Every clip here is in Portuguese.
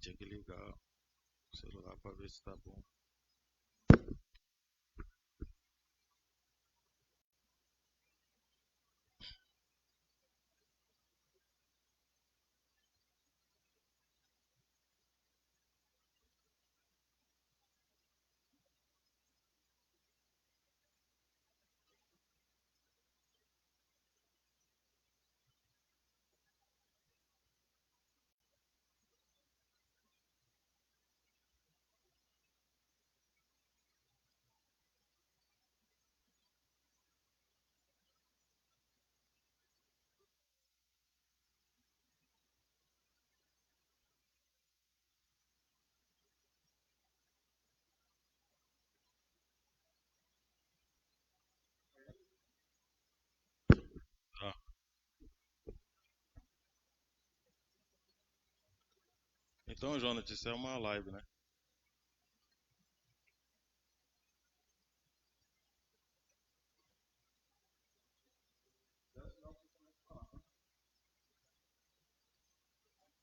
Tinha que ligar o celular para ver se tá bom. Tá. Então, Jonathan, isso é uma live, né?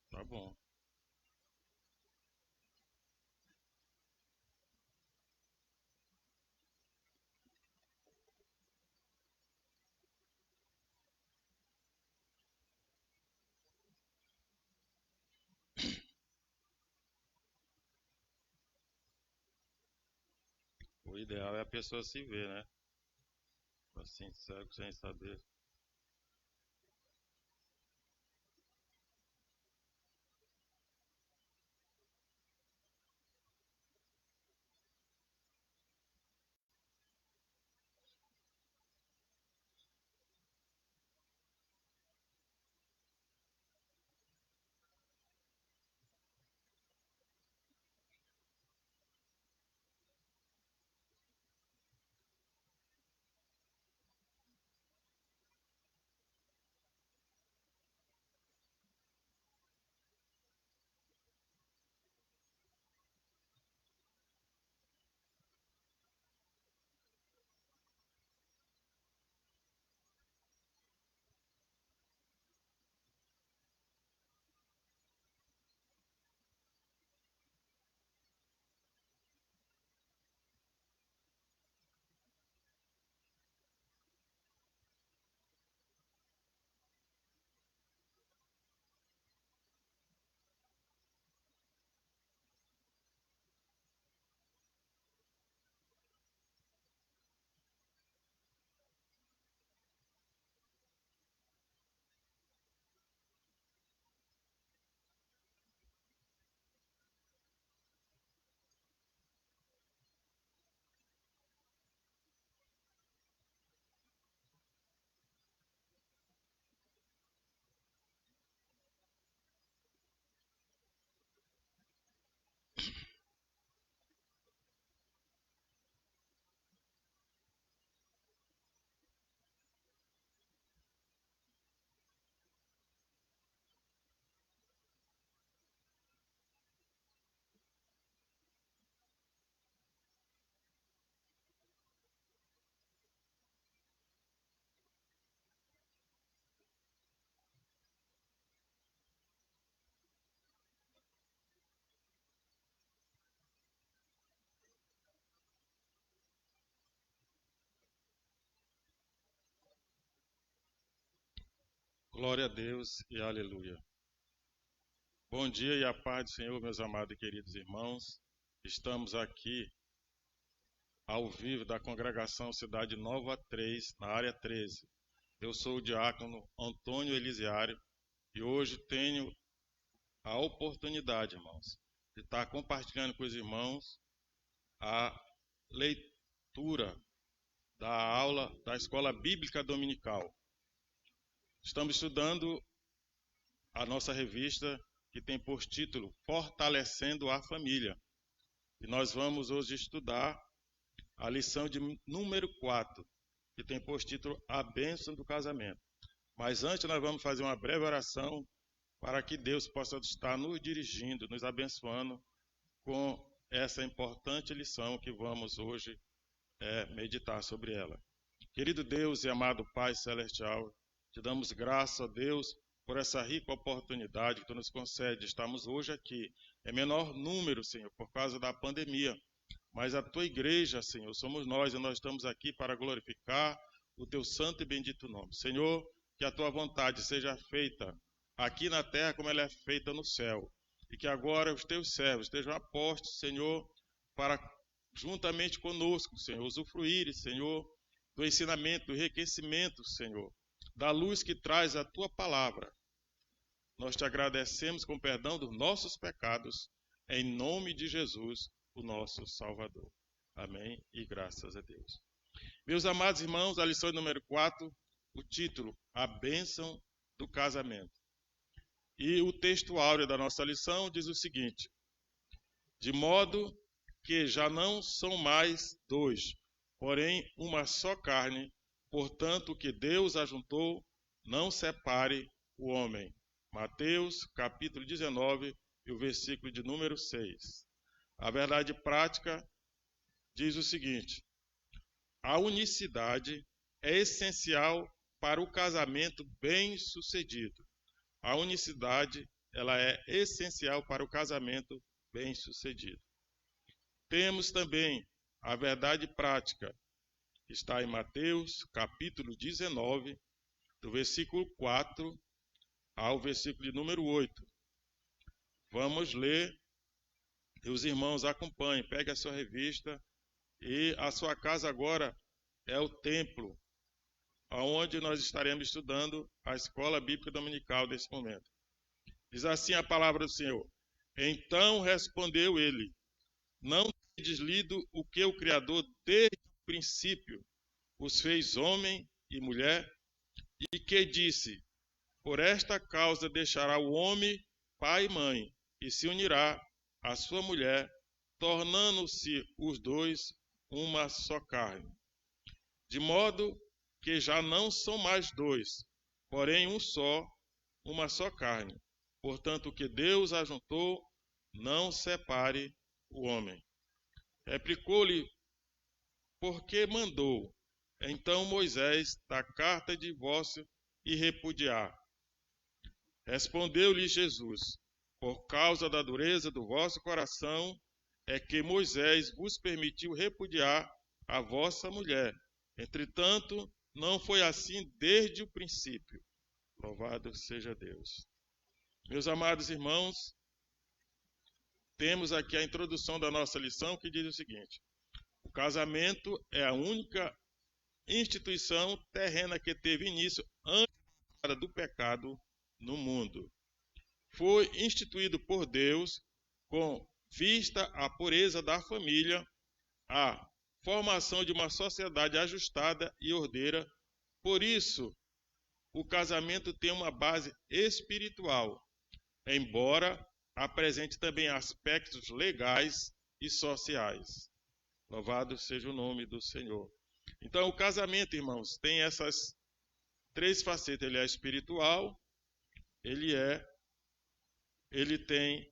Tá bom. O ideal é a pessoa se ver, né? Assim, cego, sem saber. Glória a Deus e aleluia. Bom dia e a paz do Senhor, meus amados e queridos irmãos. Estamos aqui ao vivo da congregação Cidade Nova 3, na área 13. Eu sou o diácono Antônio Elisiário e hoje tenho a oportunidade, irmãos, de estar compartilhando com os irmãos a leitura da aula da Escola Bíblica Dominical. Estamos estudando a nossa revista que tem por título Fortalecendo a Família. E nós vamos hoje estudar a lição de número 4, que tem por título A Bênção do Casamento. Mas antes nós vamos fazer uma breve oração para que Deus possa estar nos dirigindo, nos abençoando com essa importante lição que vamos hoje meditar sobre ela. Querido Deus e amado Pai Celestial, te damos graça, a Deus, por essa rica oportunidade que Tu nos concede. Estamos hoje aqui, em menor número, Senhor, por causa da pandemia, mas a Tua igreja, Senhor, somos nós e nós estamos aqui para glorificar o Teu santo e bendito nome. Senhor, que a Tua vontade seja feita aqui na terra como ela é feita no céu, e que agora os Teus servos estejam apostos, Senhor, para juntamente conosco, Senhor, usufruir, Senhor, do ensinamento, do enriquecimento, Senhor, da luz que traz a Tua palavra. Nós Te agradecemos com perdão dos nossos pecados, em nome de Jesus, o nosso Salvador. Amém e graças a Deus. Meus amados irmãos, a lição número 4, o título, A Bênção do Casamento. E o texto áureo da nossa lição diz o seguinte: de modo que já não são mais dois, porém uma só carne, portanto o que Deus ajuntou, não separe o homem. Mateus, capítulo 19, e o versículo de número 6. A verdade prática diz o seguinte: a unicidade é essencial para o casamento bem-sucedido. A unicidade, ela é essencial para o casamento bem-sucedido. Temos também a verdade prática, que está em Mateus, capítulo 19, do versículo 4 ao versículo de número 8. Vamos ler, e os irmãos acompanhem, pegue a sua revista, e a sua casa agora é o templo, onde nós estaremos estudando a escola bíblica dominical desse momento. Diz assim a palavra do Senhor: então respondeu ele, não tendes lido o que o Criador desde o princípio os fez homem e mulher, e que disse, por esta causa deixará o homem pai e mãe, e se unirá à sua mulher, tornando-se os dois uma só carne. De modo que já não são mais dois, porém um só, uma só carne. Portanto, o que Deus ajuntou, não separe o homem. Replicou-lhe, porque mandou então Moisés dar carta de divórcio e repudiar? Respondeu-lhe Jesus, por causa da dureza do vosso coração, é que Moisés vos permitiu repudiar a vossa mulher. Entretanto, não foi assim desde o princípio. Louvado seja Deus. Meus amados irmãos, temos aqui a introdução da nossa lição que diz o seguinte: o casamento é a única instituição terrena que teve início antes do pecado no mundo. Foi instituído por Deus com vista à pureza da família, à formação de uma sociedade ajustada e ordeira. Por isso, o casamento tem uma base espiritual, embora apresente também aspectos legais e sociais. Louvado seja o nome do Senhor. Então, o casamento, irmãos, tem essas três facetas. Ele é espiritual, ele tem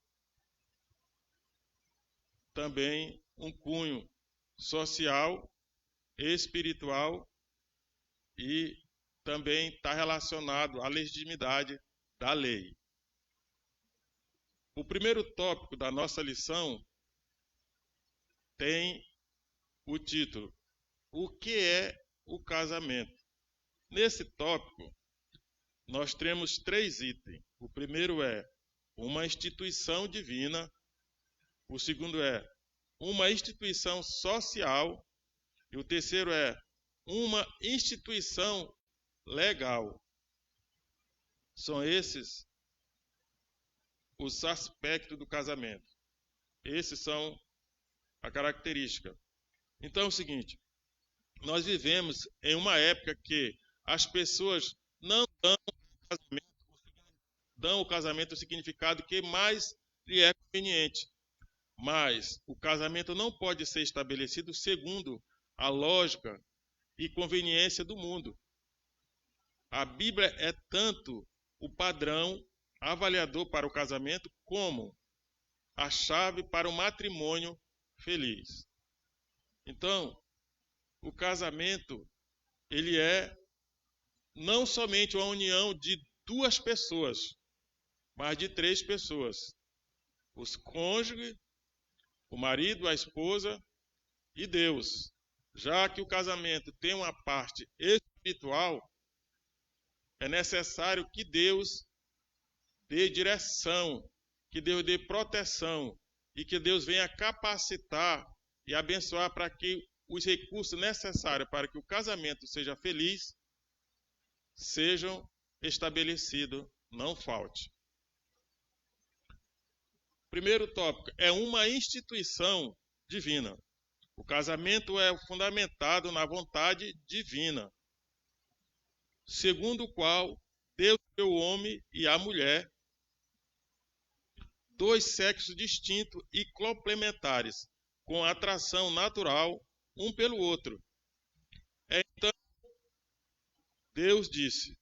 também um cunho social, espiritual e também está relacionado à legitimidade da lei. O primeiro tópico da nossa lição tem o título: o que é o casamento? Nesse tópico, nós temos 3 itens. O primeiro é uma instituição divina. O segundo é uma instituição social. E o terceiro é uma instituição legal. São esses os aspectos do casamento. Esses são a característica. Então é o seguinte: nós vivemos em uma época que as pessoas não dão ao casamento o significado que mais lhe é conveniente. Mas o casamento não pode ser estabelecido segundo a lógica e conveniência do mundo. A Bíblia é tanto o padrão avaliador para o casamento como a chave para o matrimônio feliz. Então, o casamento, ele é não somente uma união de duas pessoas, mas de três pessoas. Os cônjuges, o marido, a esposa e Deus. Já que o casamento tem uma parte espiritual, é necessário que Deus dê direção, que Deus dê proteção e que Deus venha capacitar e abençoar para que os recursos necessários para que o casamento seja feliz sejam estabelecidos, não falte. Primeiro tópico, é uma instituição divina. O casamento é fundamentado na vontade divina, segundo o qual Deus criou o homem e a mulher, dois sexos distintos e complementares, com atração natural um pelo outro. Então, Deus disse,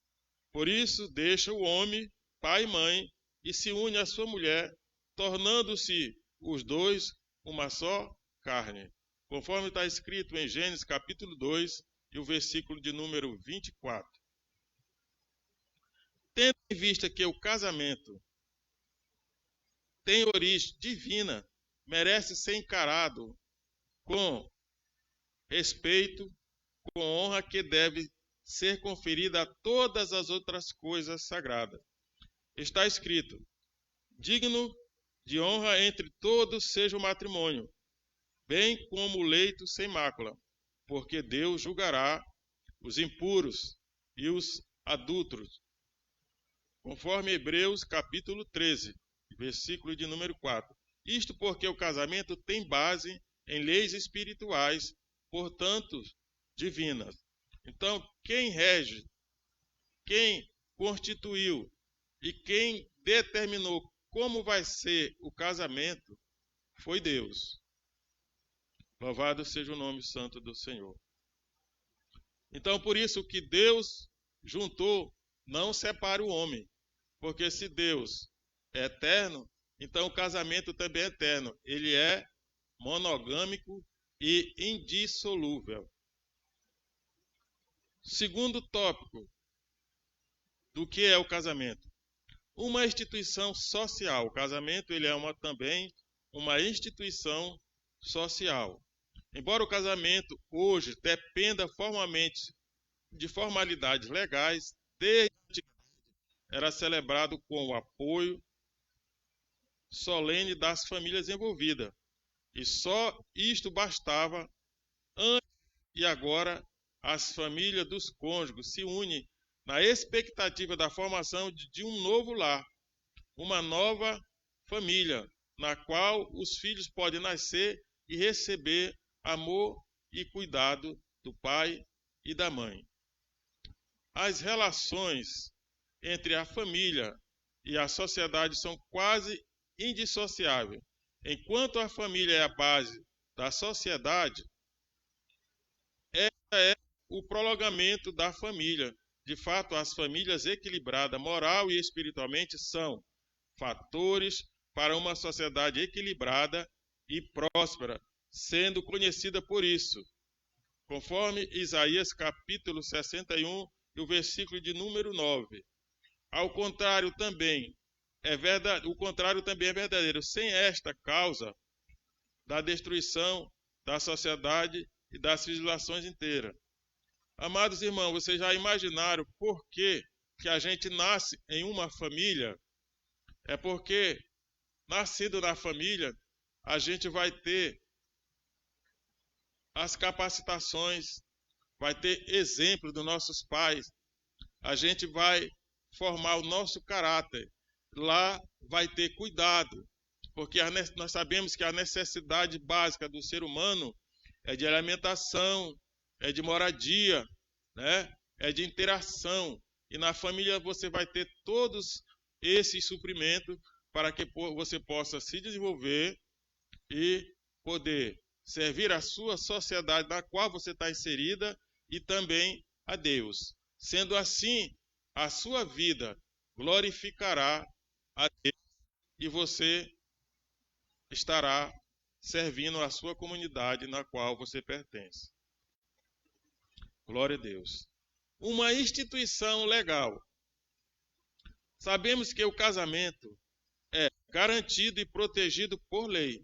por isso deixa o homem, pai e mãe, e se une à sua mulher, tornando-se os dois uma só carne. Conforme está escrito em Gênesis capítulo 2 e o versículo de número 24. Tendo em vista que o casamento tem origem divina, merece ser encarado com respeito, com honra que deve ser conferida a todas as outras coisas sagradas. Está escrito, digno de honra entre todos seja o matrimônio, bem como o leito sem mácula, porque Deus julgará os impuros e os adúlteros, conforme Hebreus capítulo 13, versículo de número 4. Isto porque o casamento tem base em leis espirituais, portanto, divinas. Então, quem rege, quem constituiu e quem determinou como vai ser o casamento foi Deus. Louvado seja o nome santo do Senhor. Então, por isso que Deus juntou, não separa o homem. Porque se Deus é eterno, então o casamento também é eterno. Ele é monogâmico e indissolúvel. Segundo tópico do que é o casamento. Uma instituição social. O casamento ele é também uma instituição social. Embora o casamento hoje dependa formalmente de formalidades legais, desde a antiguidade era celebrado com o apoio solene das famílias envolvidas. E só isto bastava antes e agora as famílias dos cônjuges se unem na expectativa da formação de um novo lar, uma nova família, na qual os filhos podem nascer e receber amor e cuidado do pai e da mãe. As relações entre a família e a sociedade são quase indissociáveis. Enquanto a família é a base da sociedade, essa é o prolongamento da família. De fato, as famílias equilibradas, moral e espiritualmente, são fatores para uma sociedade equilibrada e próspera, sendo conhecida por isso. Conforme Isaías capítulo 61 e o versículo de número 9. O contrário também é verdadeiro. Sem esta causa da destruição da sociedade e das civilizações inteiras. Amados irmãos, vocês já imaginaram por que a gente nasce em uma família? É porque, nascido na família, a gente vai ter as capacitações, vai ter exemplo dos nossos pais, a gente vai formar o nosso caráter. Lá vai ter cuidado, porque nós sabemos que a necessidade básica do ser humano é de alimentação, é de moradia, né? É de interação. E na família você vai ter todos esses suprimentos para que você possa se desenvolver e poder servir a sua sociedade na qual você está inserida e também a Deus. Sendo assim, a sua vida glorificará a Deus e você estará servindo a sua comunidade na qual você pertence. Glória a Deus. Uma instituição legal. Sabemos que o casamento é garantido e protegido por lei.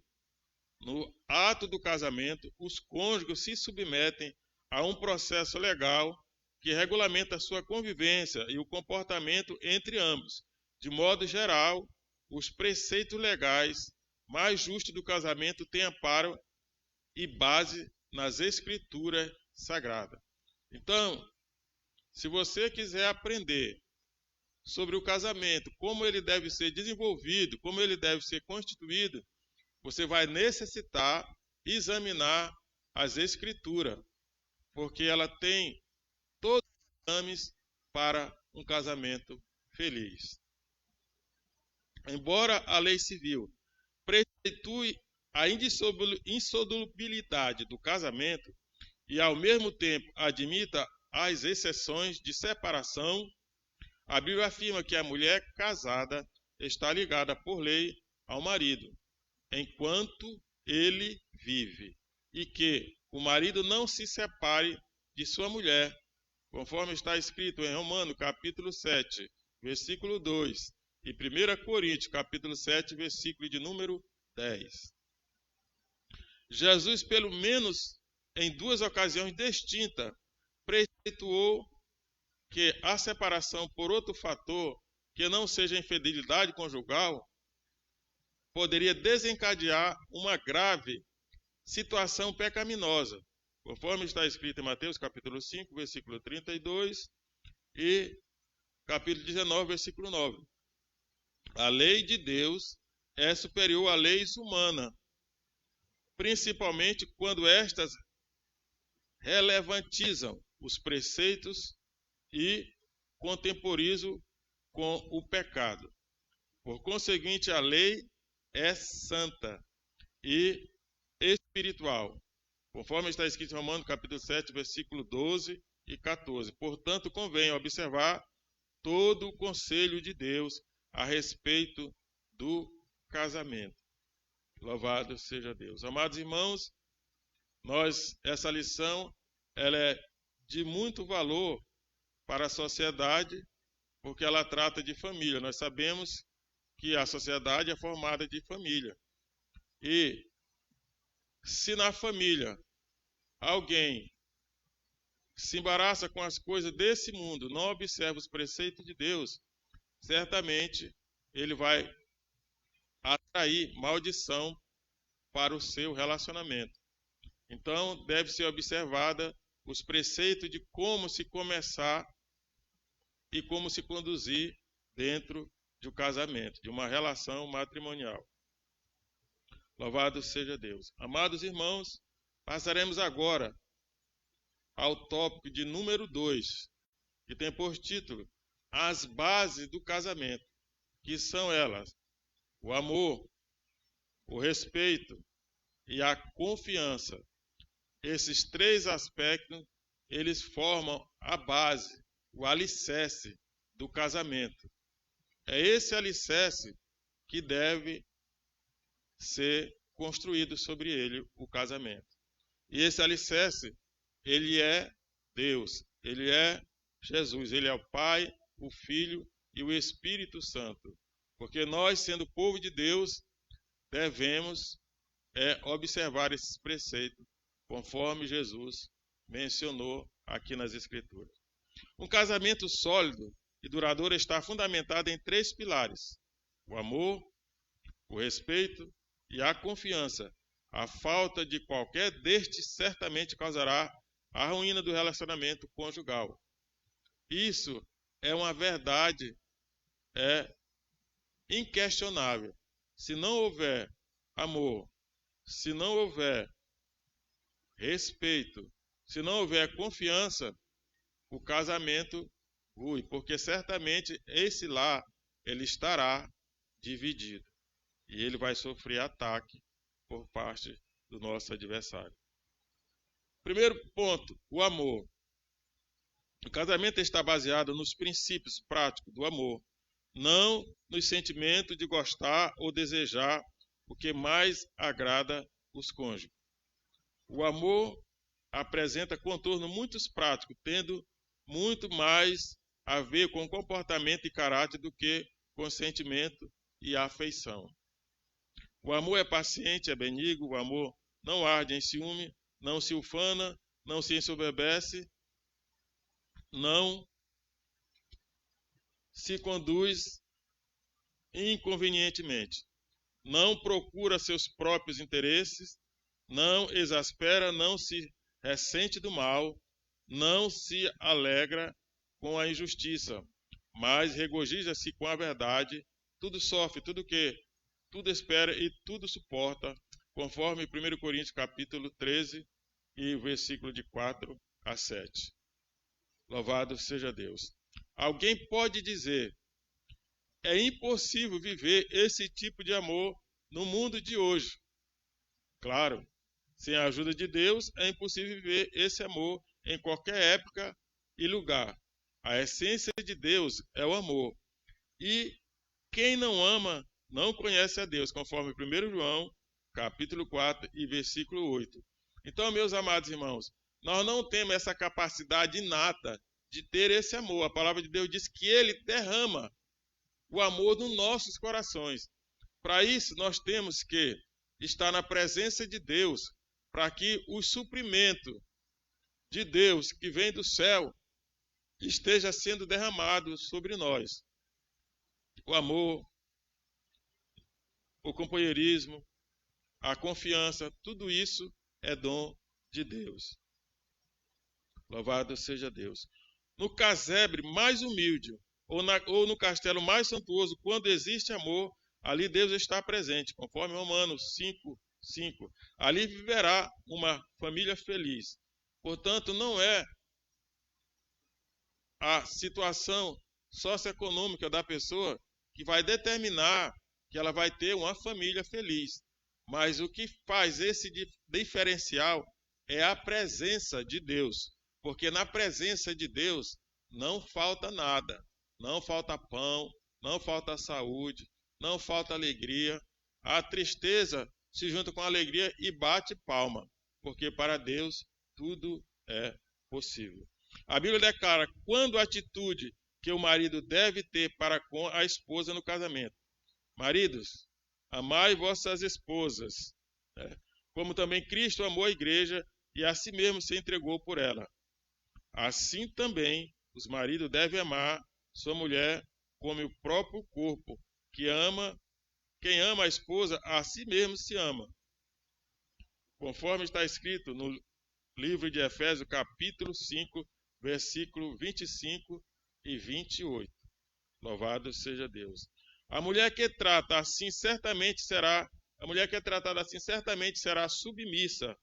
No ato do casamento, os cônjuges se submetem a um processo legal que regulamenta a sua convivência e o comportamento entre ambos. De modo geral, os preceitos legais mais justos do casamento têm amparo e base nas Escrituras Sagradas. Então, se você quiser aprender sobre o casamento, como ele deve ser desenvolvido, como ele deve ser constituído, você vai necessitar examinar as Escrituras, porque ela tem todos os exames para um casamento feliz. Embora a lei civil preceitue a insolubilidade do casamento e, ao mesmo tempo, admita as exceções de separação, a Bíblia afirma que a mulher casada está ligada por lei ao marido, enquanto ele vive, e que o marido não se separe de sua mulher, conforme está escrito em Romanos, capítulo 7, versículo 2, e 1 Coríntios, capítulo 7, versículo de número 10. Jesus, pelo menos em duas ocasiões distintas, preceituou que a separação por outro fator, que não seja infidelidade conjugal, poderia desencadear uma grave situação pecaminosa, conforme está escrito em Mateus capítulo 5, versículo 32 e capítulo 19, versículo 9. A lei de Deus é superior à lei humana, principalmente quando estas relevantizam os preceitos e contemporizam com o pecado. Por conseguinte, a lei é santa e espiritual, conforme está escrito em Romanos capítulo 7, versículo 12 e 14. Portanto, convém observar todo o conselho de Deus a respeito do casamento. Louvado seja Deus. Amados irmãos, essa lição ela é de muito valor para a sociedade, porque ela trata de família. Nós sabemos que a sociedade é formada de família. E se na família alguém se embaraça com as coisas desse mundo, não observa os preceitos de Deus, certamente ele vai atrair maldição para o seu relacionamento. Então, deve ser observada os preceitos de como se começar e como se conduzir dentro de um casamento, de uma relação matrimonial. Louvado seja Deus. Amados irmãos, passaremos agora ao tópico de número 2, que tem por título As Bases do Casamento, que são elas: o amor, o respeito e a confiança. Esses três aspectos, eles formam a base, o alicerce do casamento. É esse alicerce que deve ser construído sobre ele o casamento. E esse alicerce, ele é Deus, ele é Jesus, ele é o Pai, o Filho e o Espírito Santo. Porque nós, sendo povo de Deus, devemos observar esses preceitos, conforme Jesus mencionou aqui nas Escrituras. Um casamento sólido e duradouro está fundamentado em três pilares: o amor, o respeito e a confiança. A falta de qualquer destes certamente causará a ruína do relacionamento conjugal. Isso é uma verdade inquestionável. Se não houver amor, se não houver respeito, se não houver confiança, o casamento rui, porque certamente esse lar ele estará dividido e ele vai sofrer ataque por parte do nosso adversário. Primeiro ponto, o amor. O casamento está baseado nos princípios práticos do amor, não nos sentimentos de gostar ou desejar o que mais agrada os cônjuges. O amor apresenta contornos muito práticos, tendo muito mais a ver com comportamento e caráter do que com sentimento e afeição. O amor é paciente, é benigno, o amor não arde em ciúme, não se ufana, não se ensoberbece, não se conduz inconvenientemente, não procura seus próprios interesses, não exaspera, não se ressente do mal, não se alegra com a injustiça, mas regozija-se com a verdade, tudo sofre, tudo espera e tudo suporta, conforme 1 Coríntios capítulo 13 e o versículo de 4 a 7. Louvado seja Deus. Alguém pode dizer: é impossível viver esse tipo de amor no mundo de hoje. Claro, sem a ajuda de Deus é impossível viver esse amor em qualquer época e lugar. A essência de Deus é o amor. E quem não ama não conhece a Deus, conforme 1 João, capítulo 4 e versículo 8. Então, meus amados irmãos, nós não temos essa capacidade inata de ter esse amor. A palavra de Deus diz que Ele derrama o amor nos nossos corações. Para isso, nós temos que estar na presença de Deus, para que o suprimento de Deus que vem do céu esteja sendo derramado sobre nós. O amor, o companheirismo, a confiança, tudo isso é dom de Deus. Louvado seja Deus. No casebre mais humilde, ou no castelo mais suntuoso, quando existe amor, ali Deus está presente, conforme Romanos 5:5. Ali viverá uma família feliz. Portanto, não é a situação socioeconômica da pessoa que vai determinar que ela vai ter uma família feliz. Mas o que faz esse diferencial é a presença de Deus. Porque na presença de Deus não falta nada. Não falta pão, não falta saúde, não falta alegria. A tristeza se junta com a alegria e bate palma. Porque para Deus tudo é possível. A Bíblia declara quando a atitude que o marido deve ter para com a esposa no casamento. Maridos, amai vossas esposas, como também Cristo amou a igreja e a si mesmo se entregou por ela. Assim também os maridos devem amar sua mulher como o próprio corpo, quem ama a esposa, a si mesmo se ama. Conforme está escrito no livro de Efésios, capítulo 5, versículo 25 e 28. Louvado seja Deus. A mulher que é tratada assim certamente será submissa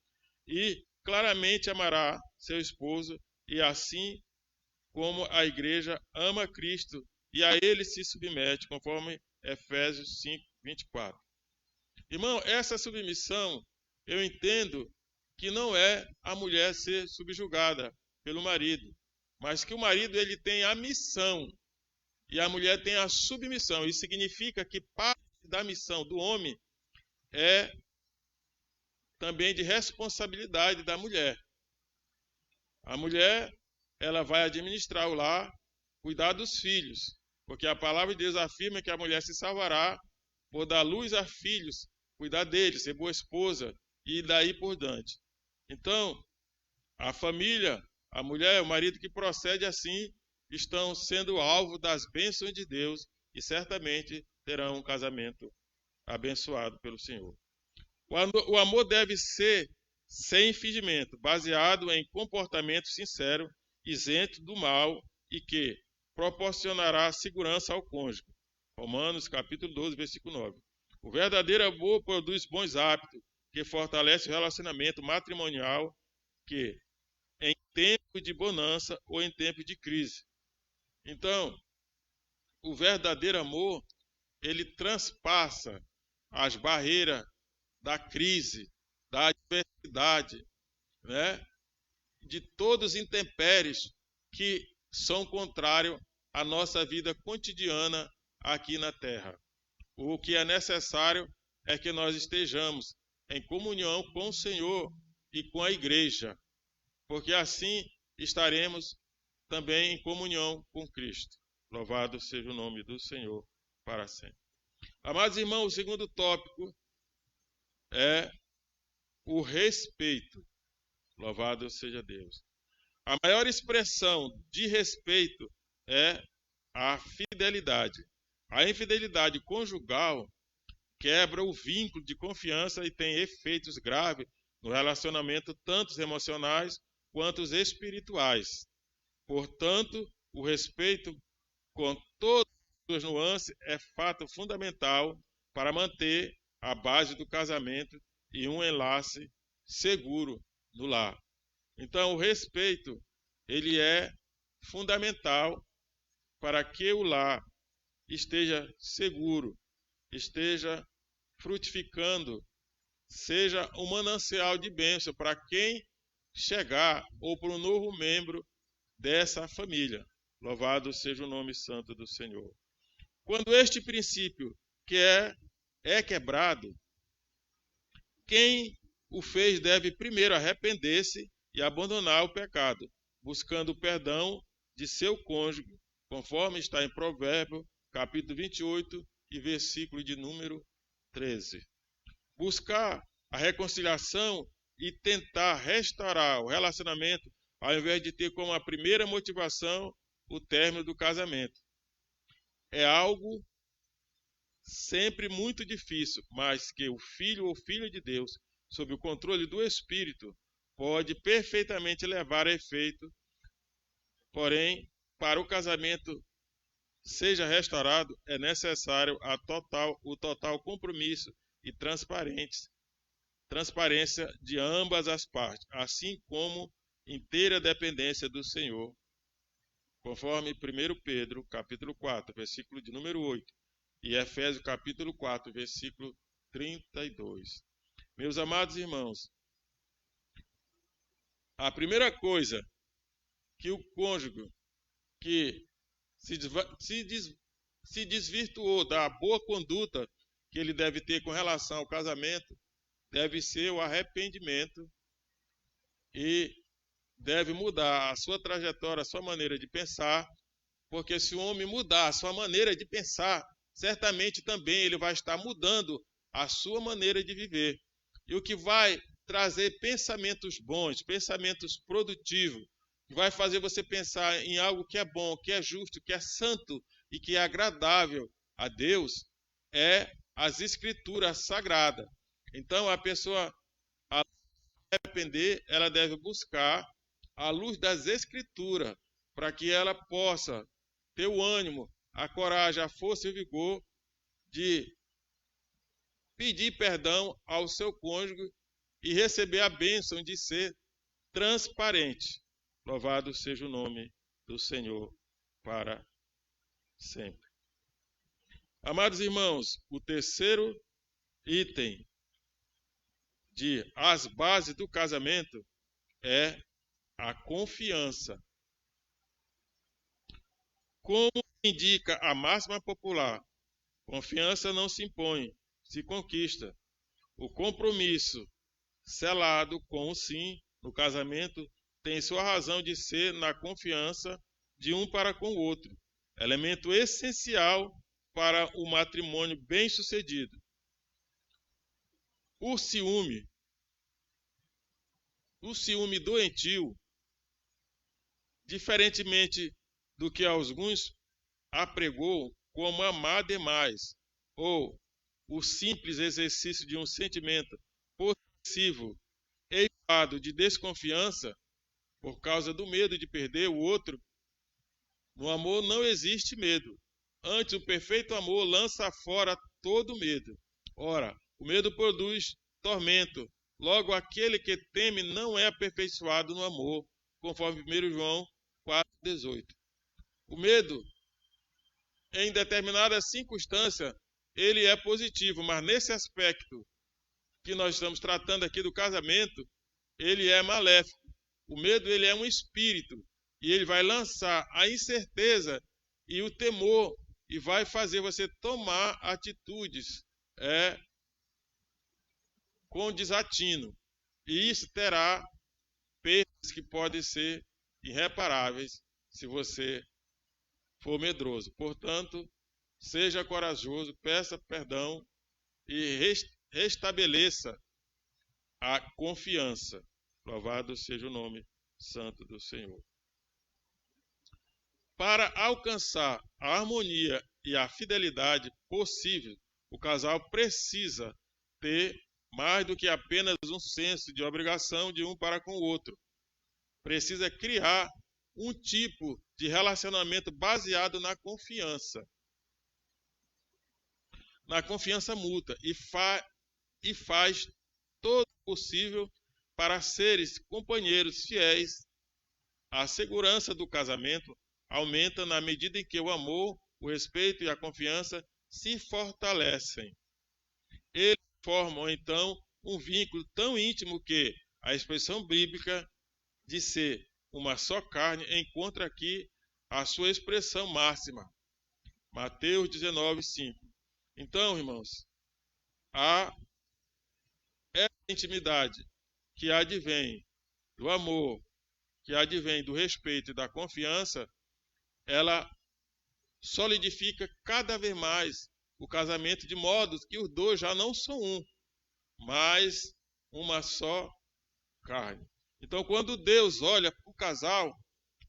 e claramente amará seu esposo, e assim como a igreja ama Cristo e a ele se submete, conforme Efésios 5, 24. Irmão, essa submissão, eu entendo que não é a mulher ser subjugada pelo marido, mas que o marido ele tem a missão e a mulher tem a submissão. Isso significa que parte da missão do homem é também de responsabilidade da mulher. A mulher, ela vai administrar o lar, cuidar dos filhos, porque a palavra de Deus afirma que a mulher se salvará por dar luz a filhos, cuidar deles, ser boa esposa e daí por diante. Então, a família, a mulher e o marido que procede assim, estão sendo alvo das bênçãos de Deus e certamente terão um casamento abençoado pelo Senhor. O amor deve ser sem fingimento, baseado em comportamento sincero, isento do mal e que proporcionará segurança ao cônjuge. Romanos capítulo 12, versículo 9. O verdadeiro amor produz bons hábitos, que fortalece o relacionamento matrimonial, que em tempo de bonança ou em tempo de crise. Então, o verdadeiro amor, ele transpassa as barreiras da crise, da adversidade, de todos os intempéries que são contrários à nossa vida cotidiana aqui na terra. O que é necessário é que nós estejamos em comunhão com o Senhor e com a igreja, porque assim estaremos também em comunhão com Cristo. Louvado seja o nome do Senhor para sempre. Amados irmãos, o segundo tópico é o respeito. Louvado seja Deus. A maior expressão de respeito é a fidelidade. A infidelidade conjugal quebra o vínculo de confiança e tem efeitos graves no relacionamento, tanto os emocionais quanto os espirituais. Portanto, o respeito, com todas as suas nuances, é fato fundamental para manter a base do casamento e um enlace seguro no lar. Então, o respeito, ele é fundamental para que o lar esteja seguro, esteja frutificando, seja um manancial de bênção para quem chegar ou para um novo membro dessa família. Louvado seja o nome santo do Senhor. Quando este princípio é quebrado, quem o fez deve primeiro arrepender-se e abandonar o pecado, buscando o perdão de seu cônjuge, conforme está em Provérbios, capítulo 28 e versículo de número 13. Buscar a reconciliação e tentar restaurar o relacionamento, ao invés de ter como a primeira motivação o término do casamento. É algo sempre muito difícil, mas que o filho ou filha de Deus, sob o controle do Espírito, pode perfeitamente levar a efeito. Porém, para o casamento seja restaurado, é necessário o total compromisso e transparência de ambas as partes, assim como inteira dependência do Senhor, conforme 1 Pedro, capítulo 4, versículo de número 8, e Efésios, capítulo 4, versículo 32. Meus amados irmãos, a primeira coisa que o cônjuge que se desvirtuou da boa conduta que ele deve ter com relação ao casamento, deve ser o arrependimento e deve mudar a sua trajetória, a sua maneira de pensar, porque se o homem mudar a sua maneira de pensar, certamente também ele vai estar mudando a sua maneira de viver. E o que vai trazer pensamentos bons, pensamentos produtivos, que vai fazer você pensar em algo que é bom, que é justo, que é santo e que é agradável a Deus, é as Escrituras sagradas. Então, a pessoa, a arrepender, ela deve buscar a luz das Escrituras, para que ela possa ter o ânimo, a coragem, a força e o vigor de pedir perdão ao seu cônjuge e receber a bênção de ser transparente. Louvado seja o nome do Senhor para sempre. Amados irmãos, o terceiro item de as bases do casamento é a confiança. Como indica a máxima popular, confiança não se impõe, se conquista. O compromisso selado com o sim no casamento tem sua razão de ser na confiança de um para com o outro, elemento essencial para o matrimônio bem-sucedido. O ciúme doentio, diferentemente do que alguns apregou como amar demais, ou o simples exercício de um sentimento possessivo eivado de desconfiança, por causa do medo de perder o outro, no amor não existe medo. Antes, o perfeito amor lança fora todo medo. Ora, o medo produz tormento. Logo, aquele que teme não é aperfeiçoado no amor, conforme 1 João 4,18. O medo, em determinada circunstância, ele é positivo, mas nesse aspecto que nós estamos tratando aqui do casamento, ele é maléfico. O medo, ele é um espírito, e ele vai lançar a incerteza e o temor, e vai fazer você tomar atitudes com desatino. E isso terá perdas que podem ser irreparáveis se você for medroso. Portanto, seja corajoso, peça perdão e restabeleça a confiança. Louvado seja o nome santo do Senhor. Para alcançar a harmonia e a fidelidade possível, o casal precisa ter mais do que apenas um senso de obrigação de um para com o outro. Precisa criar um tipo de relacionamento baseado na confiança mútua, e faz todo o possível para seres companheiros fiéis. A segurança do casamento aumenta na medida em que o amor, o respeito e a confiança se fortalecem. Eles formam, então, um vínculo tão íntimo que a expressão bíblica de ser uma só carne encontra aqui a sua expressão máxima. Mateus 19:5. Então, irmãos, essa intimidade que advém do amor, que advém do respeito e da confiança, ela solidifica cada vez mais o casamento, de modo que os dois já não são um, mas uma só carne. Então, quando Deus olha para o casal,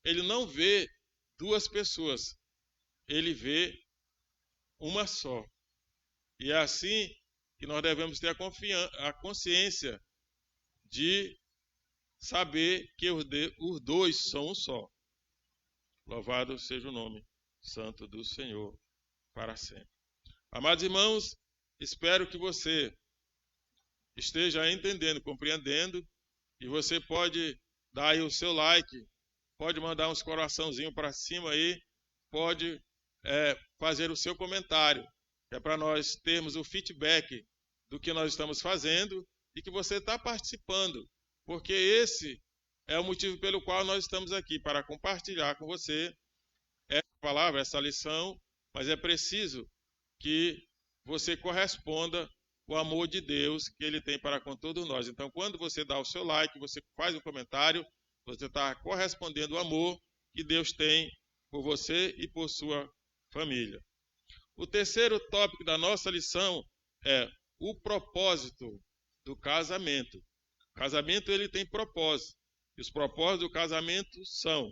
ele não vê duas pessoas, ele vê uma só. E é assim que nós devemos ter a consciência de saber que os dois são um só. Louvado seja o nome santo do Senhor para sempre. Amados irmãos, espero que você esteja entendendo, compreendendo, e você pode dar aí o seu like, pode mandar uns coraçãozinhos para cima aí, pode fazer o seu comentário, que é para nós termos o feedback do que nós estamos fazendo e que você está participando, porque esse é o motivo pelo qual nós estamos aqui, para compartilhar com você essa palavra, essa lição, mas é preciso que você corresponda o amor de Deus que Ele tem para com todos nós. Então, quando você dá o seu like, você faz um comentário, você está correspondendo o amor que Deus tem por você e por sua família. O terceiro tópico da nossa lição é o propósito do casamento. O casamento, ele tem propósito. E os propósitos do casamento são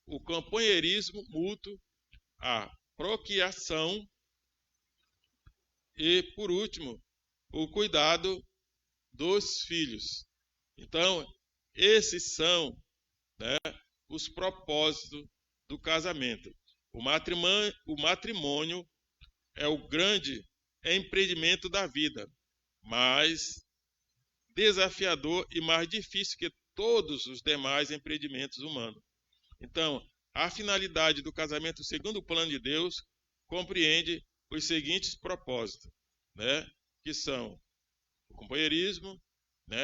o companheirismo mútuo, a procriação e, por último, o cuidado dos filhos. Então, esses são, os propósitos do casamento. O matrimônio é o grande empreendimento da vida, mais desafiador e mais difícil que todos os demais empreendimentos humanos. Então, a finalidade do casamento, segundo o plano de Deus, compreende os seguintes propósitos, que são o companheirismo,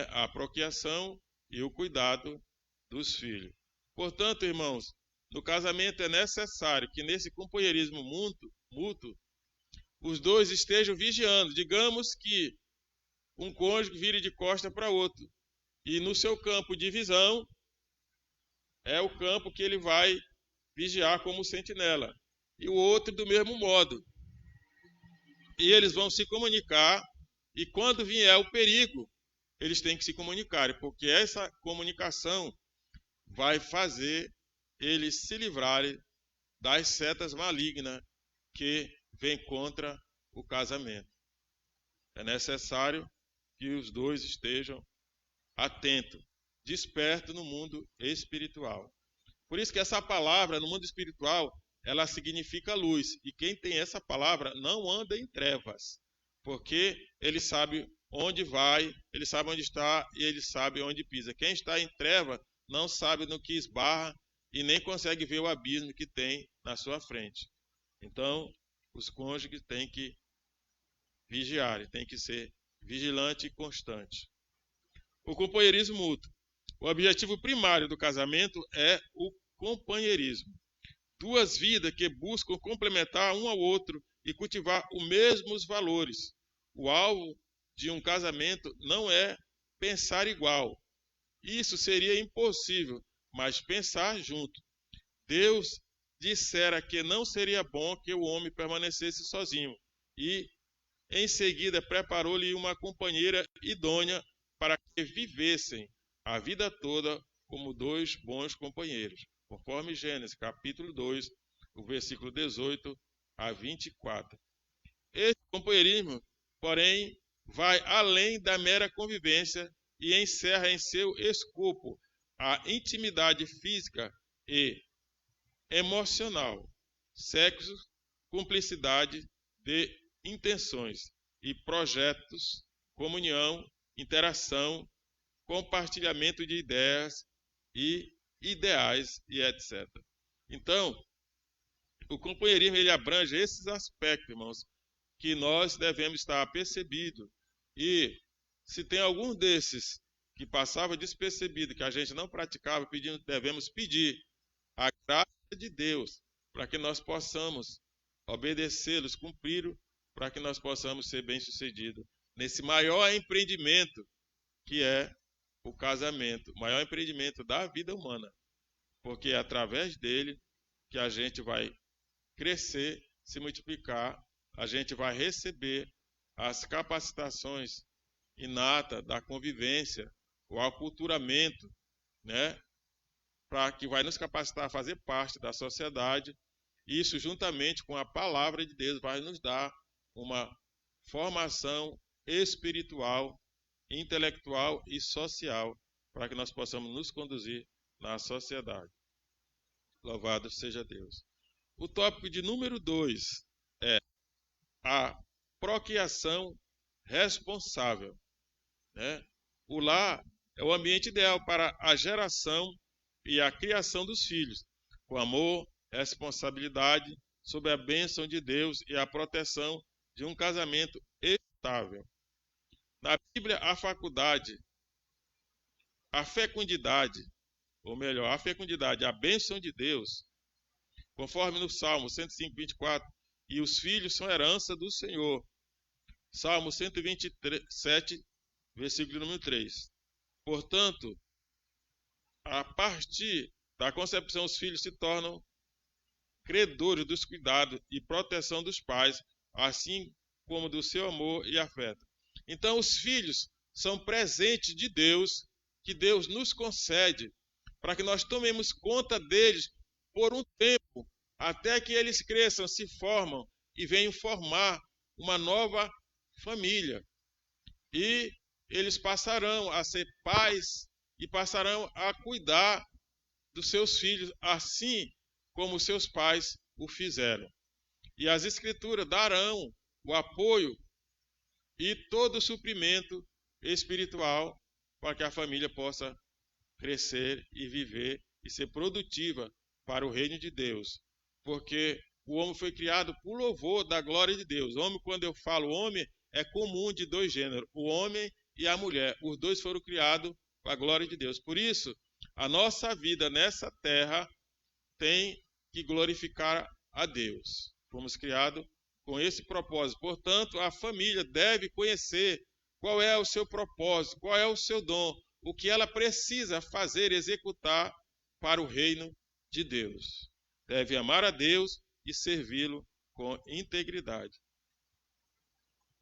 a procriação e o cuidado dos filhos. Portanto, irmãos, no casamento é necessário que nesse companheirismo mútuo os dois estejam vigiando. Digamos que um cônjuge vire de costa para outro, e no seu campo de visão é o campo que ele vai vigiar como sentinela, e o outro do mesmo modo. E eles vão se comunicar, e quando vier o perigo, eles têm que se comunicar, porque essa comunicação vai fazer eles se livrarem das setas malignas que vêm contra o casamento. É necessário que os dois estejam atentos, despertos no mundo espiritual. Por isso que essa palavra, no mundo espiritual, ela significa luz. E quem tem essa palavra não anda em trevas, porque ele sabe onde vai, ele sabe onde está e ele sabe onde pisa. Quem está em treva não sabe no que esbarra e nem consegue ver o abismo que tem na sua frente. Então, os cônjuges têm que vigiar, têm que ser vigilante e constante. O companheirismo mútuo. O objetivo primário do casamento é o companheirismo. Duas vidas que buscam complementar um ao outro e cultivar os mesmos valores. O alvo de um casamento não é pensar igual. Isso seria impossível, mas pensar junto. Deus dissera que não seria bom que o homem permanecesse sozinho, e em seguida preparou-lhe uma companheira idônea para que vivessem a vida toda como dois bons companheiros, conforme Gênesis capítulo 2, o versículo 18 a 24. Esse companheirismo, porém, vai além da mera convivência e encerra em seu escopo a intimidade física e emocional, sexo, cumplicidade de intenções e projetos, comunhão, interação, compartilhamento de ideias e ideais e etc. Então, o companheirismo ele abrange esses aspectos, irmãos, que nós devemos estar apercebidos. E se tem algum desses que passava despercebido, que a gente não praticava, devemos pedir a graça de Deus para que nós possamos obedecê-los, cumprir, para que nós possamos ser bem-sucedidos nesse maior empreendimento que é o casamento, o maior empreendimento da vida humana, porque é através dele que a gente vai crescer, se multiplicar, a gente vai receber as capacitações inatas da convivência, o aculturamento, né, para que vai nos capacitar a fazer parte da sociedade. Isso, juntamente com a palavra de Deus, vai nos dar uma formação espiritual, intelectual e social, para que nós possamos nos conduzir na sociedade. Louvado seja Deus. O tópico de número 2 é a procriação responsável, né? O lar é o ambiente ideal para a geração e a criação dos filhos, com amor, responsabilidade, sob a bênção de Deus e a proteção de um casamento estável. Na Bíblia, a fecundidade, a bênção de Deus, conforme no Salmo 105, 24, e os filhos são herança do Senhor. Salmo 127, versículo número 3. Portanto, a partir da concepção, os filhos se tornam credores dos cuidados e proteção dos pais, assim como do seu amor e afeto. Então, os filhos são presentes de Deus, que Deus nos concede, para que nós tomemos conta deles por um tempo, até que eles cresçam, se formam e venham formar uma nova família. E eles passarão a ser pais e passarão a cuidar dos seus filhos, assim como seus pais o fizeram. E as Escrituras darão o apoio e todo o suprimento espiritual para que a família possa crescer e viver e ser produtiva para o reino de Deus. Porque o homem foi criado por louvor da glória de Deus. O homem, quando eu falo homem, é comum de dois gêneros, o homem e a mulher. Os dois foram criados para a glória de Deus. Por isso, a nossa vida nessa terra tem que glorificar a Deus. Fomos criados com esse propósito. Portanto, a família deve conhecer qual é o seu propósito, qual é o seu dom, o que ela precisa fazer, executar para o reino de Deus. Deve amar a Deus e servi-lo com integridade.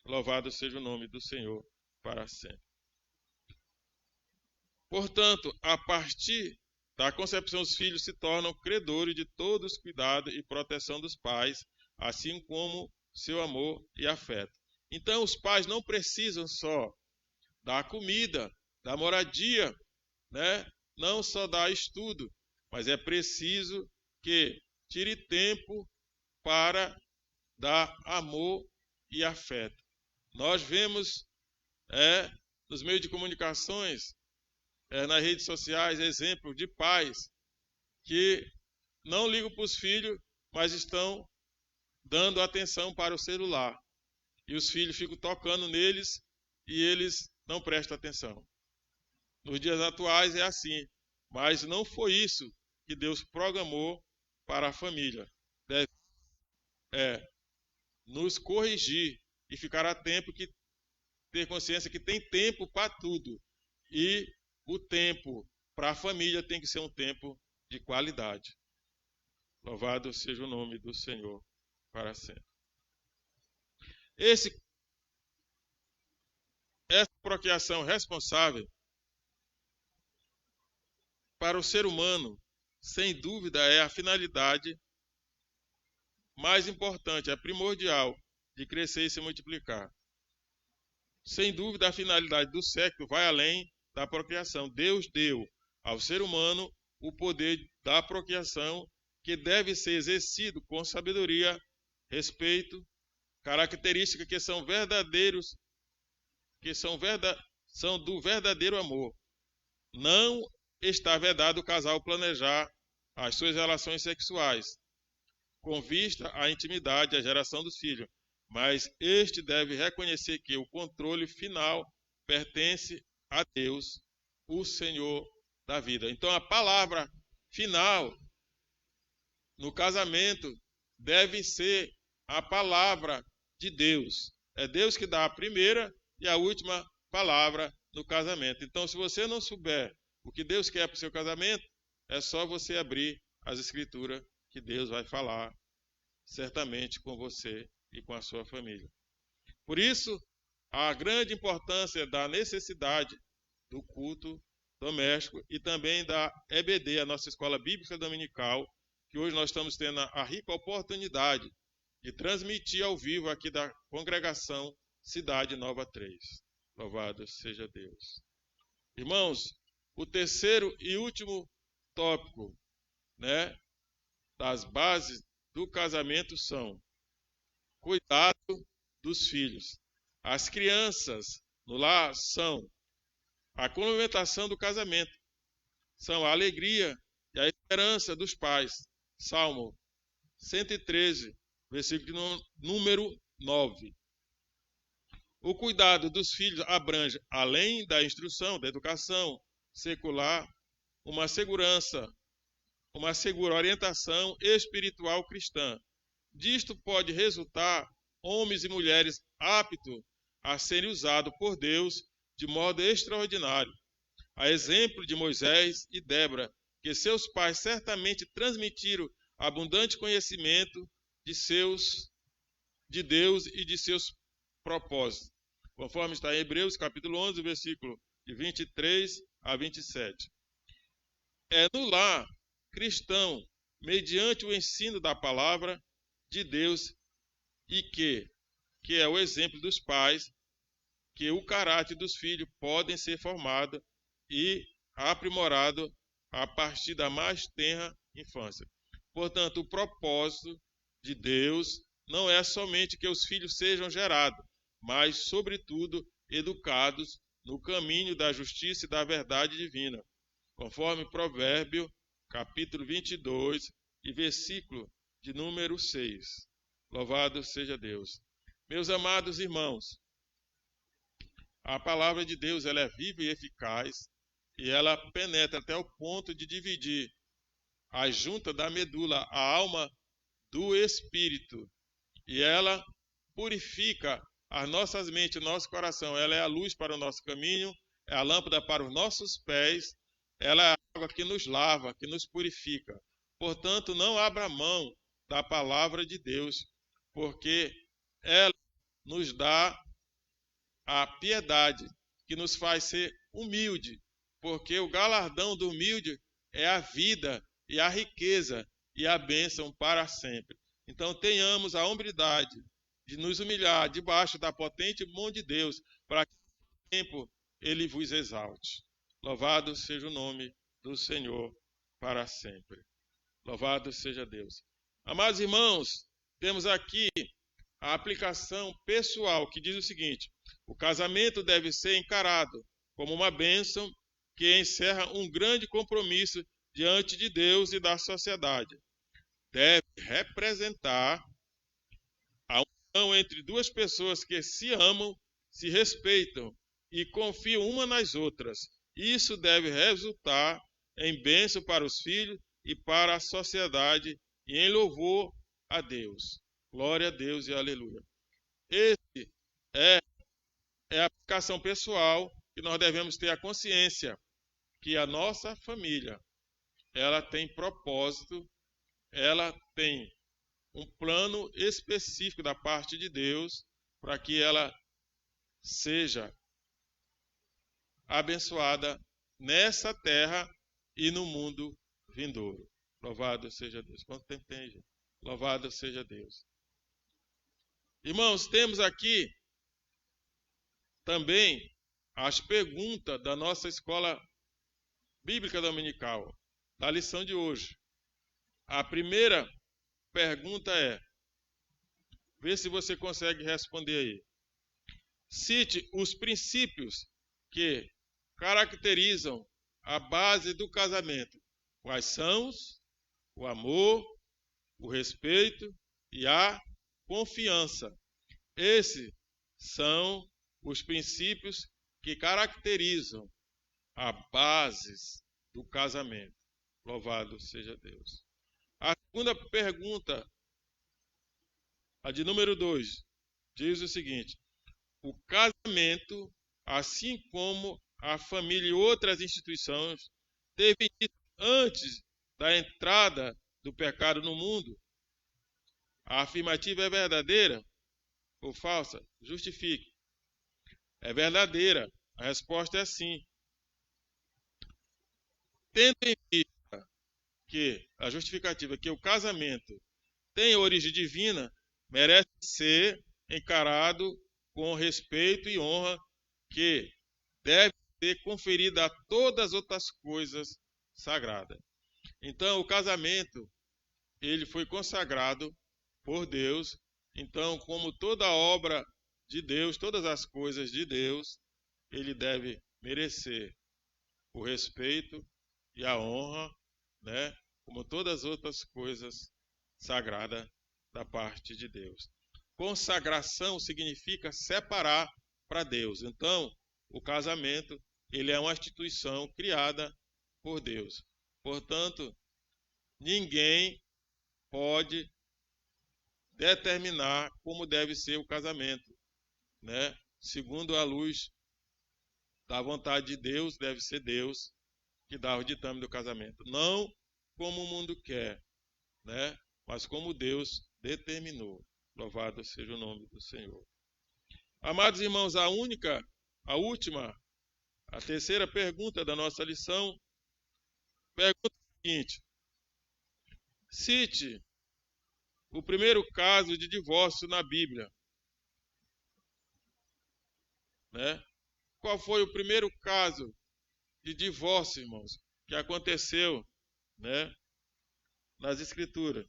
Louvado seja o nome do Senhor para sempre. Portanto, a partir da concepção, os filhos se tornam credores de todos os cuidados e proteção dos pais, assim como seu amor e afeto. Então, os pais não precisam só dar comida, dar moradia, né? Não só dar estudo, mas é preciso que tire tempo para dar amor e afeto. Nós vemos nos meios de comunicações, nas redes sociais, exemplos de pais que não ligam para os filhos, mas estão dando atenção para o celular. E os filhos ficam tocando neles e eles não prestam atenção. Nos dias atuais é assim, mas não foi isso que Deus programou para a família. Deve nos corrigir e ficar a tempo, que ter consciência que tem tempo para tudo. E o tempo para a família tem que ser um tempo de qualidade. Louvado seja o nome do Senhor para sempre. Essa procriação responsável para o ser humano, sem dúvida, é a finalidade mais importante, a primordial, de crescer e se multiplicar. Sem dúvida, a finalidade do sexo vai além da procriação. Deus deu ao ser humano o poder da procriação, que deve ser exercido com sabedoria, respeito, características que são verdadeiros, são do verdadeiro amor. Não está vedado o casal planejar as suas relações sexuais, com vista à intimidade e à geração dos filhos, mas este deve reconhecer que o controle final pertence a Deus, o Senhor da vida. Então, a palavra final no casamento deve ser a palavra de Deus. É Deus que dá a primeira e a última palavra no casamento. Então, se você não souber o que Deus quer para o seu casamento, é só você abrir as Escrituras que Deus vai falar certamente com você e com a sua família. Por isso, a grande importância da necessidade do culto doméstico e também da EBD, a nossa Escola Bíblica Dominical, que hoje nós estamos tendo a rica oportunidade de transmitir ao vivo aqui da congregação Cidade Nova 3. Louvado seja Deus. Irmãos, o terceiro e último tópico, das bases do casamento são cuidado dos filhos. As crianças no lar são a complementação do casamento, são a alegria e a esperança dos pais. Salmo 113, versículo número 9. O cuidado dos filhos abrange, além da instrução, da educação secular, uma segura orientação espiritual cristã. Disto pode resultar homens e mulheres aptos a serem usados por Deus de modo extraordinário. A exemplo de Moisés e Débora, que seus pais certamente transmitiram abundante conhecimento de Deus e de seus propósitos, conforme está em Hebreus capítulo 11, versículo de 23 a 27. É no lar cristão, mediante o ensino da palavra de Deus e que é o exemplo dos pais, que o caráter dos filhos podem ser formado e aprimorado a partir da mais tenra infância. Portanto, o propósito de Deus não é somente que os filhos sejam gerados, mas, sobretudo, educados no caminho da justiça e da verdade divina, conforme Provérbio, capítulo 22 e versículo de número 6. Louvado seja Deus. Meus amados irmãos, a palavra de Deus ela é viva e eficaz e ela penetra até o ponto de dividir a junta da medula, a alma do espírito, e ela purifica as nossas mentes, o nosso coração. Ela é a luz para o nosso caminho, é a lâmpada para os nossos pés, ela é a água que nos lava, que nos purifica. Portanto, não abra mão da palavra de Deus, porque ela nos dá a piedade, que nos faz ser humilde, porque o galardão do humilde é a vida e a riqueza e a bênção para sempre. Então tenhamos a hombridade de nos humilhar debaixo da potente mão de Deus, para que no tempo ele vos exalte. Louvado seja o nome do Senhor para sempre. Louvado seja Deus. Amados irmãos, temos aqui a aplicação pessoal que diz o seguinte: o casamento deve ser encarado como uma bênção que encerra um grande compromisso diante de Deus e da sociedade. Deve representar a união entre duas pessoas que se amam, se respeitam e confiam uma nas outras. Isso deve resultar em bênção para os filhos e para a sociedade e em louvor a Deus. Glória a Deus e aleluia. Esse é a aplicação pessoal que nós devemos ter a consciência que a nossa família, ela tem propósito ela tem um plano específico da parte de Deus para que ela seja abençoada nessa terra e no mundo vindouro. Louvado seja Deus. Quanto tempo tem, gente? Louvado seja Deus. Irmãos, temos aqui também as perguntas da nossa escola bíblica dominical, da lição de hoje. A primeira pergunta é, vê se você consegue responder aí. Cite os princípios que caracterizam a base do casamento. Quais são? O amor, o respeito e a confiança. Esses são os princípios que caracterizam a base do casamento. Louvado seja Deus. A segunda pergunta, a de número 2, diz o seguinte: o casamento, assim como a família e outras instituições, teve início antes da entrada do pecado no mundo? A afirmativa é verdadeira ou falsa? Justifique. É verdadeira. A resposta é sim. Tendo em vista que a justificativa que o casamento tem origem divina, merece ser encarado com respeito e honra que deve ser conferida a todas as outras coisas sagradas. Então, o casamento, ele foi consagrado por Deus. Então, como toda obra de Deus, todas as coisas de Deus, ele deve merecer o respeito e a honra, né? Como todas as outras coisas sagradas da parte de Deus. Consagração significa separar para Deus. Então, o casamento, ele é uma instituição criada por Deus. Portanto, ninguém pode determinar como deve ser o casamento, né? Segundo a luz da vontade de Deus, deve ser Deus que dá o ditame do casamento. Não como o mundo quer, né? Mas como Deus determinou. Louvado seja o nome do Senhor. Amados irmãos, a última, a terceira pergunta da nossa lição, pergunta o seguinte: cite o primeiro caso de divórcio na Bíblia. Né? Qual foi o primeiro caso de divórcio, irmãos, que aconteceu, né, nas Escrituras?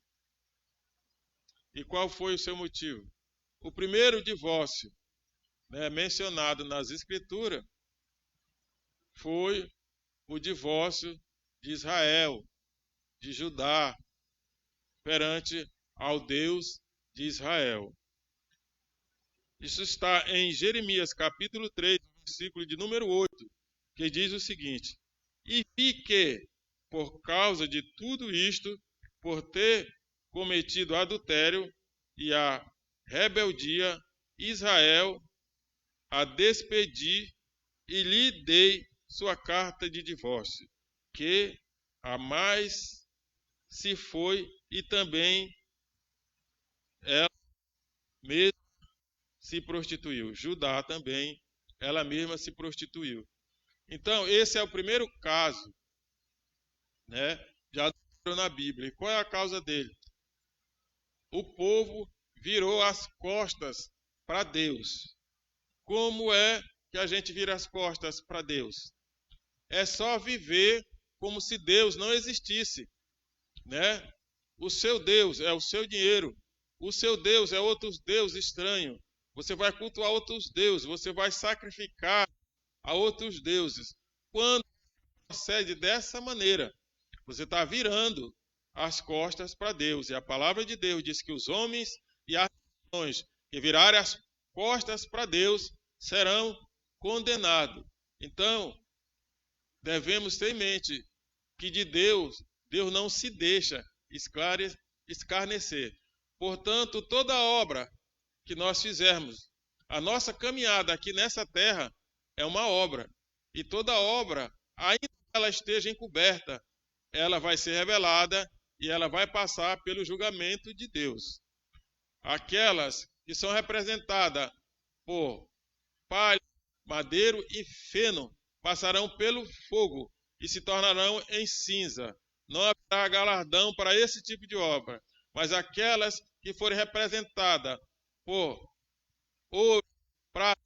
E qual foi o seu motivo? O primeiro divórcio, né, mencionado nas Escrituras foi o divórcio de Israel, de Judá, perante ao Deus de Israel. Isso está em Jeremias capítulo 3, versículo de número 8, que diz o seguinte: e vi que, por causa de tudo isto, por ter cometido adultério e a rebeldia, Israel a despedi e lhe dei sua carta de divórcio, que a mais se foi e também ela mesma se prostituiu. Judá também, ela mesma se prostituiu. Então, esse é o primeiro caso, né, de adultério na Bíblia. E qual é a causa dele? O povo virou as costas para Deus. Como é que a gente vira as costas para Deus? É só viver como se Deus não existisse, né? O seu Deus é o seu dinheiro. O seu Deus é outro Deus estranho. Você vai cultuar outros deuses, você vai sacrificar a outros deuses. Quando procede dessa maneira, você está virando as costas para Deus. E a palavra de Deus diz que os homens e as nações que virarem as costas para Deus serão condenados. Então, devemos ter em mente que de Deus não se deixa escarnecer. Portanto, toda obra que nós fizermos, a nossa caminhada aqui nessa terra é uma obra. E toda obra, ainda que ela esteja encoberta, ela vai ser revelada e ela vai passar pelo julgamento de Deus. Aquelas que são representadas por palha, madeiro e feno passarão pelo fogo e se tornarão em cinza. Não haverá galardão para esse tipo de obra, mas aquelas que forem representadas por ouro, prata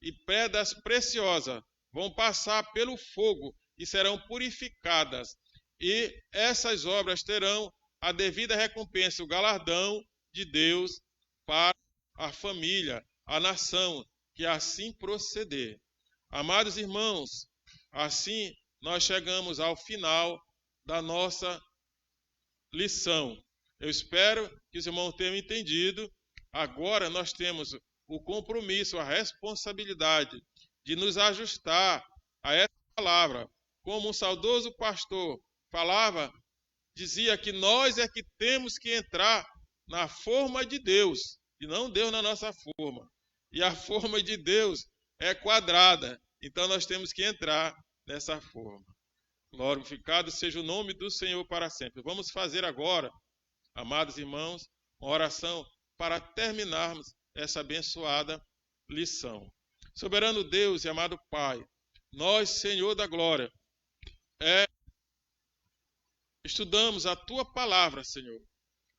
e pedras preciosas vão passar pelo fogo e serão purificadas. E essas obras terão a devida recompensa, o galardão de Deus para a família, a nação, que assim proceder. Amados irmãos, assim nós chegamos ao final da nossa lição. Eu espero que os irmãos tenham entendido. Agora nós temos o compromisso, a responsabilidade de nos ajustar a essa palavra. Como um saudoso pastor falava, dizia que nós é que temos que entrar na forma de Deus, e não Deus na nossa forma. E a forma de Deus é quadrada, então nós temos que entrar nessa forma. Glorificado seja o nome do Senhor para sempre. Vamos fazer agora, amados irmãos, uma oração para terminarmos essa abençoada lição. Soberano Deus e amado Pai, nós, Senhor da glória, estudamos a Tua palavra, Senhor.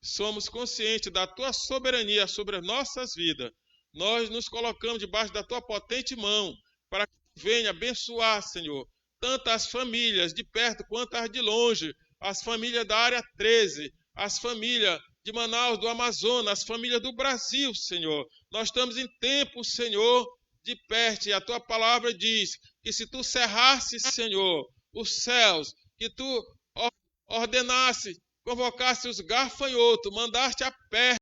Somos conscientes da Tua soberania sobre as nossas vidas. Nós nos colocamos debaixo da Tua potente mão para que Tu venha abençoar, Senhor, tanto as famílias de perto quanto as de longe, as famílias da área 13, as famílias de Manaus, do Amazonas, as famílias do Brasil, Senhor. Nós estamos em tempo, Senhor, de perto, e a Tua palavra diz que se Tu cerrasses, Senhor, os céus, que Tu ordenasse, convocasse os gafanhotos, mandaste a peste